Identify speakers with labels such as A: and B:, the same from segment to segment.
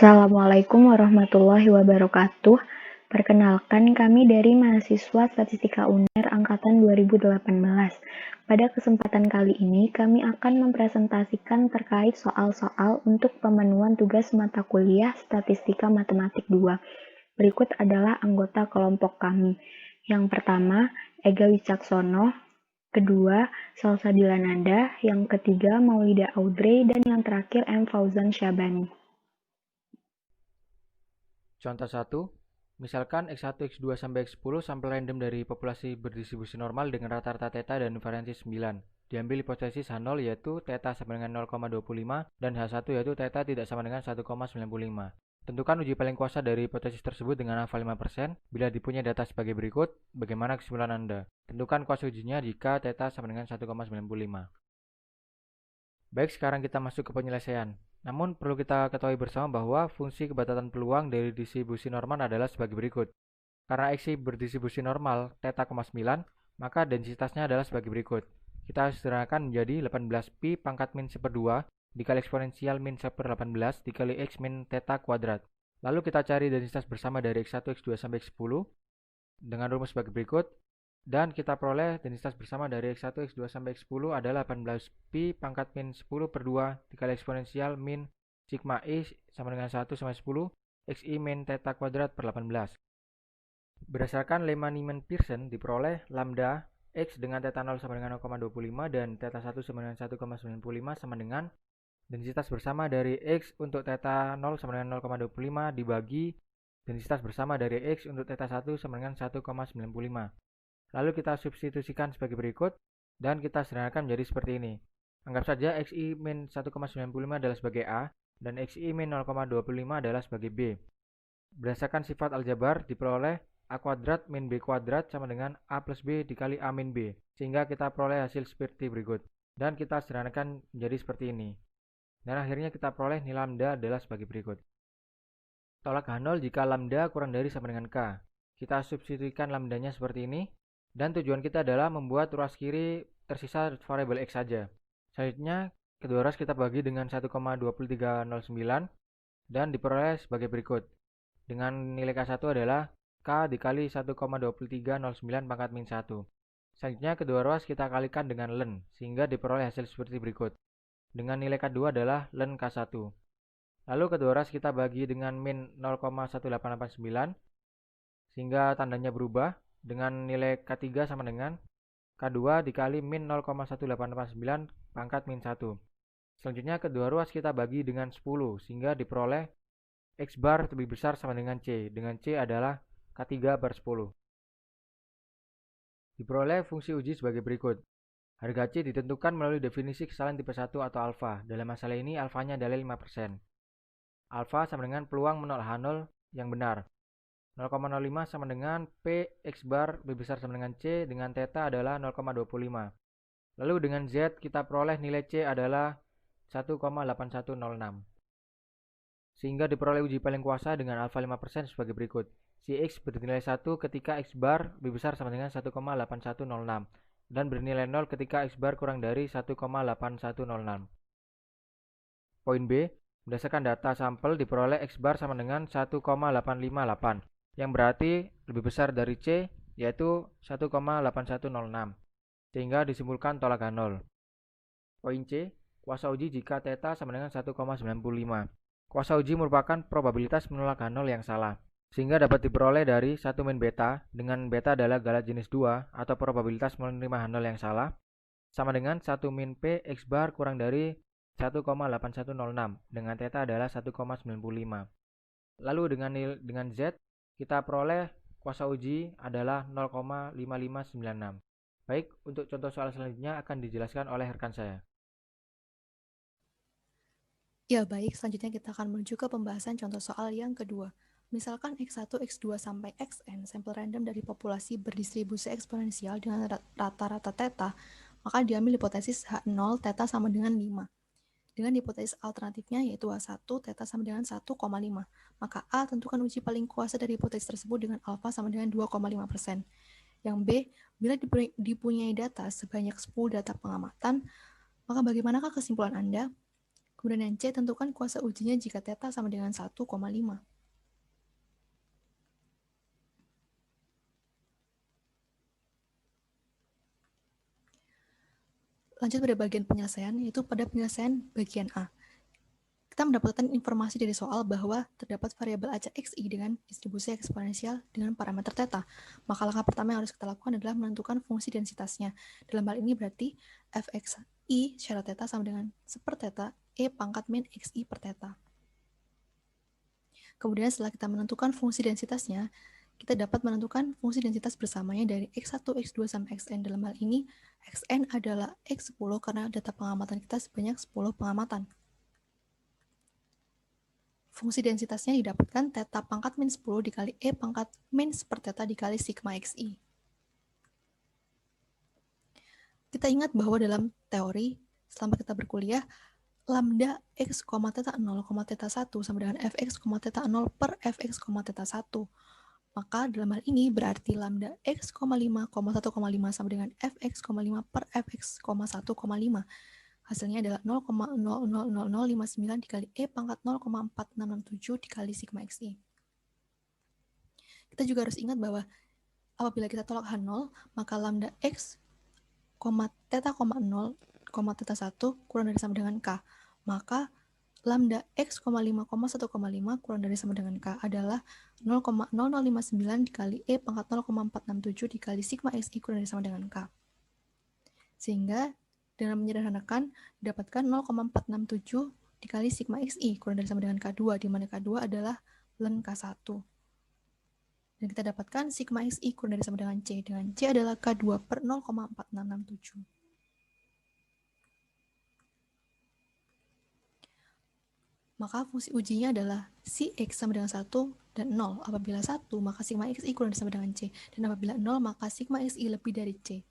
A: Assalamualaikum warahmatullahi wabarakatuh. Perkenalkan, kami dari mahasiswa Statistika UNER angkatan 2018. Pada kesempatan kali ini, kami akan mempresentasikan terkait soal-soal untuk pemenuhan tugas mata kuliah Statistika Matematik 2. Berikut adalah anggota kelompok kami. Yang pertama, Ega Wicaksono. Kedua, Salsabila Nanda. Yang ketiga, Maulida Audrey. Dan yang terakhir, M. Fauzan Syabani.
B: Contoh 1, misalkan X1, X2 sampai X10 sampel random dari populasi berdistribusi normal dengan rata-rata theta dan variansi 9. Diambil hipotesis H0 yaitu theta sama dengan 0,25 dan H1 yaitu theta tidak sama dengan 1,95. Tentukan uji paling kuasa dari hipotesis tersebut dengan alfa 5%. Bila dipunyai data sebagai berikut, bagaimana kesimpulan Anda? Tentukan kuasa ujinya jika theta sama dengan 1,95. Baik, sekarang kita masuk ke penyelesaian. Namun perlu kita ketahui bersama bahwa fungsi kebatatan peluang dari distribusi normal adalah sebagai berikut. Karena X berdistribusi normal theta, 9, maka densitasnya adalah sebagai berikut. Kita sederhanakan menjadi 18pi pangkat min 1/2 dikali eksponensial min 1/18 dikali X min theta kuadrat. Lalu kita cari densitas bersama dari X1, X2 sampai X10 dengan rumus sebagai berikut. Dan kita peroleh densitas bersama dari X1, X2 sampai X10 adalah 18pi pangkat min 10/2 dikali eksponensial min sigma I sama dengan 1 sampai 10 Xi min theta kuadrat per 18. Berdasarkan Lehmann-Niemann-Pearson diperoleh lambda X dengan theta 0 sama dengan 0,25 dan theta 1 sama dengan 1,95 sama dengan densitas bersama dari X untuk theta 0 sama dengan 0,25 dibagi densitas bersama dari X untuk theta 1 sama dengan 1,95. Lalu kita substitusikan sebagai berikut, dan kita sederhanakan menjadi seperti ini. Anggap saja Xi min 1,95 adalah sebagai A, dan Xi min 0,25 adalah sebagai B. Berdasarkan sifat aljabar, diperoleh A kuadrat min B kuadrat sama dengan A plus B dikali A min B, sehingga kita peroleh hasil seperti berikut. Dan kita sederhanakan menjadi seperti ini. Dan akhirnya kita peroleh nilai lambda adalah sebagai berikut. Tolak H0 jika lambda kurang dari sama dengan K. Kita substitusikan lambdanya seperti ini. Dan tujuan kita adalah membuat ruas kiri tersisa variabel X saja. Selanjutnya, kedua ruas kita bagi dengan 1,2309 dan diperoleh sebagai berikut. Dengan nilai K1 adalah K dikali 1,2309 pangkat min 1. Selanjutnya, kedua ruas kita kalikan dengan len, sehingga diperoleh hasil seperti berikut. Dengan nilai K2 adalah len K1. Lalu kedua ruas kita bagi dengan min 0,1889, sehingga tandanya berubah. Dengan nilai K3 sama dengan K2 dikali min 0,1889 pangkat min 1. Selanjutnya kedua ruas kita bagi dengan 10 sehingga diperoleh X bar lebih besar sama dengan C. Dengan C adalah K3 per 10. Diperoleh fungsi uji sebagai berikut. Harga C ditentukan melalui definisi kesalahan tipe 1 atau alfa. Dalam masalah ini alfanya adalah 5%. Alfa sama dengan peluang menolak H0 yang benar. 0,05 sama dengan P X bar lebih besar sama dengan C dengan theta adalah 0,25. Lalu dengan Z kita peroleh nilai C adalah 1,8106. Sehingga diperoleh uji paling kuasa dengan alfa 5% sebagai berikut. Si X bernilai 1 ketika X bar lebih besar sama dengan 1,8106 dan bernilai 0 ketika X bar kurang dari 1,8106. Poin B, berdasarkan data sampel diperoleh X bar sama dengan 1,858. Yang berarti lebih besar dari C, yaitu 1,8106, sehingga disimpulkan tolak H0. Poin C, kuasa uji jika theta sama dengan 1,95. Kuasa uji merupakan probabilitas menolak H0 yang salah, sehingga dapat diperoleh dari 1 min beta, dengan beta adalah galat jenis 2, atau probabilitas menerima H0 yang salah, sama dengan 1 min P X bar kurang dari 1,8106, dengan theta adalah 1,95. Lalu dengan Z, kita peroleh kuasa uji adalah 0,5596. Baik, untuk contoh soal selanjutnya akan dijelaskan oleh rekan saya.
C: Ya, baik. Selanjutnya kita akan menuju ke pembahasan contoh soal yang kedua. Misalkan X1, X2 sampai Xn sampel random dari populasi berdistribusi eksponensial dengan rata-rata theta, maka diambil hipotesis H0 theta sama dengan 5. Dengan hipotesis alternatifnya yaitu H1 theta sama dengan 1,5. Maka A, tentukan uji paling kuasa dari hipotesis tersebut dengan alfa sama dengan 2,5%. Yang B, bila dipunyai data sebanyak 10 data pengamatan, maka bagaimanakah kesimpulan Anda? Kemudian yang C, tentukan kuasa ujinya jika theta sama dengan 1,5. Lanjut pada bagian penyelesaian, yaitu pada penyelesaian bagian A. Kita mendapatkan informasi dari soal bahwa terdapat variabel acak xi dengan distribusi eksponensial dengan parameter theta. Maka langkah pertama yang harus kita lakukan adalah menentukan fungsi densitasnya. Dalam hal ini berarti fxi secara theta sama dengan 1 per theta e pangkat min xi per theta. Kemudian setelah kita menentukan fungsi densitasnya, kita dapat menentukan fungsi densitas bersamanya dari x1, x2, sampai xn. Dalam hal ini, xn adalah x10 karena data pengamatan kita sebanyak 10 pengamatan. Fungsi densitasnya didapatkan theta pangkat min 10 dikali e pangkat min 1 per theta dikali sigma xi. Kita ingat bahwa dalam teori, selama kita berkuliah, lambda x, theta 0, theta 1 sama dengan fx, theta 0 per fx, theta 1. Maka dalam hal ini berarti lambda x, 5, 1,5 sama dengan fx, 5 per fx, 1,5. Hasilnya adalah 0,000059 dikali e pangkat 0,4667 dikali sigma xi. Kita juga harus ingat bahwa apabila kita tolak H0, maka lambda x, theta, 0, theta 1 kurang dari sama dengan k. Maka lambda x, 5, 1,5 kurang dari sama dengan k adalah 0,0059 dikali e pangkat 0,467 dikali sigma xi kurang dari sama dengan k. Sehingga dengan menyederhanakan didapatkan 0,467 dikali sigma xi kurang dari sama dengan k2, di mana k2 adalah ln k1. Dan kita dapatkan sigma xi kurang dari sama dengan c adalah k2 per 0,4667. Maka fungsi ujinya adalah si x sama dengan 1 dan 0. Apabila 1, maka sigma xi kurang dari sama dengan c. Dan apabila 0, maka sigma xi lebih dari c.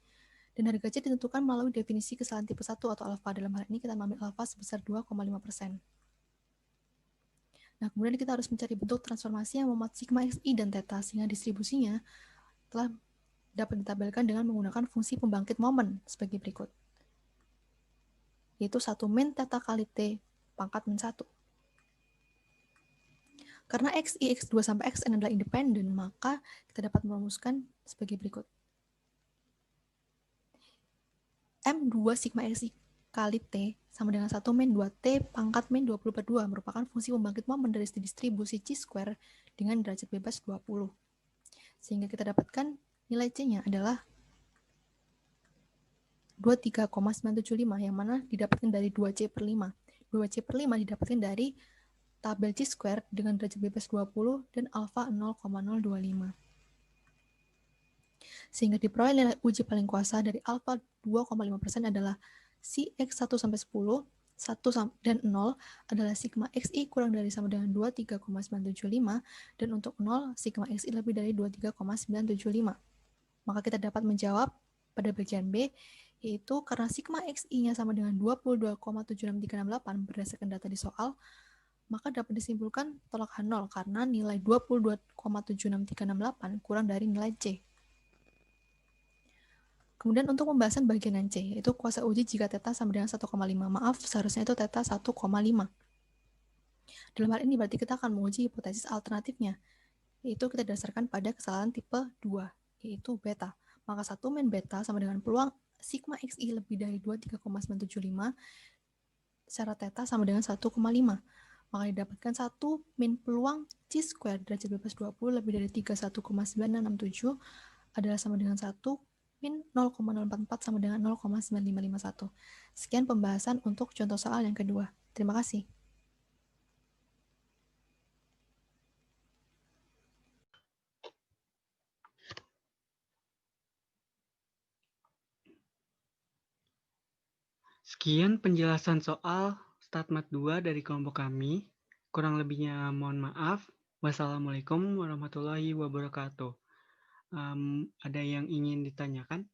C: Dan harga c ditentukan melalui definisi kesalahan tipe 1 atau alfa. Dalam hal ini kita mengambil alfa sebesar 2,5%. Nah, kemudian kita harus mencari bentuk transformasi yang memuat sigma xi dan theta, sehingga distribusinya telah dapat ditabelkan dengan menggunakan fungsi pembangkit momen sebagai berikut. Yaitu 1 min theta kali t pangkat min 1. Karena xi, x2 sampai xn adalah independen, maka kita dapat merumuskan sebagai berikut. M2 sigma xi kali T sama dengan 1 min 2T pangkat min 20 per 2 merupakan fungsi pembangkit momen dari distribusi chi-square dengan derajat bebas 20. Sehingga kita dapatkan nilai C-nya adalah 23,975 yang mana didapatkan dari 2C per 5. 2C per 5 didapatkan dari tabel chi-square dengan derajat bebas 20 dan alfa 0,025. Sehingga diperoleh nilai uji paling kuasa dari alfa 2,5% adalah si x1 sampai 10, 1 dan 0 adalah sigma xi kurang dari sama dengan 23,975 dan untuk 0 sigma xi lebih dari 23,975. Maka kita dapat menjawab pada bagian B, yaitu karena sigma xi-nya sama dengan 22,76368 berdasarkan data di soal, maka dapat disimpulkan tolak H0 karena nilai 22,76368 kurang dari nilai C. Kemudian untuk pembahasan bagian yang C, yaitu kuasa uji jika theta sama dengan 1,5. Maaf, seharusnya itu theta 1,5. Dalam hal ini berarti kita akan menguji hipotesis alternatifnya, yaitu kita dasarkan pada kesalahan tipe 2, yaitu beta. Maka 1 min beta sama dengan peluang sigma xi lebih dari 23,975 secara theta sama dengan 1,5. Maka didapatkan 1 min peluang chi-square derajat bebas 20 lebih dari 31,9667 adalah sama dengan 1 min 0,044 sama dengan 0,9551. Sekian pembahasan untuk contoh soal yang kedua. Terima kasih.
D: Sekian penjelasan soal StatMat 2 dari kelompok kami. Kurang lebihnya mohon maaf. Wassalamualaikum warahmatullahi wabarakatuh. Ada yang ingin ditanyakan?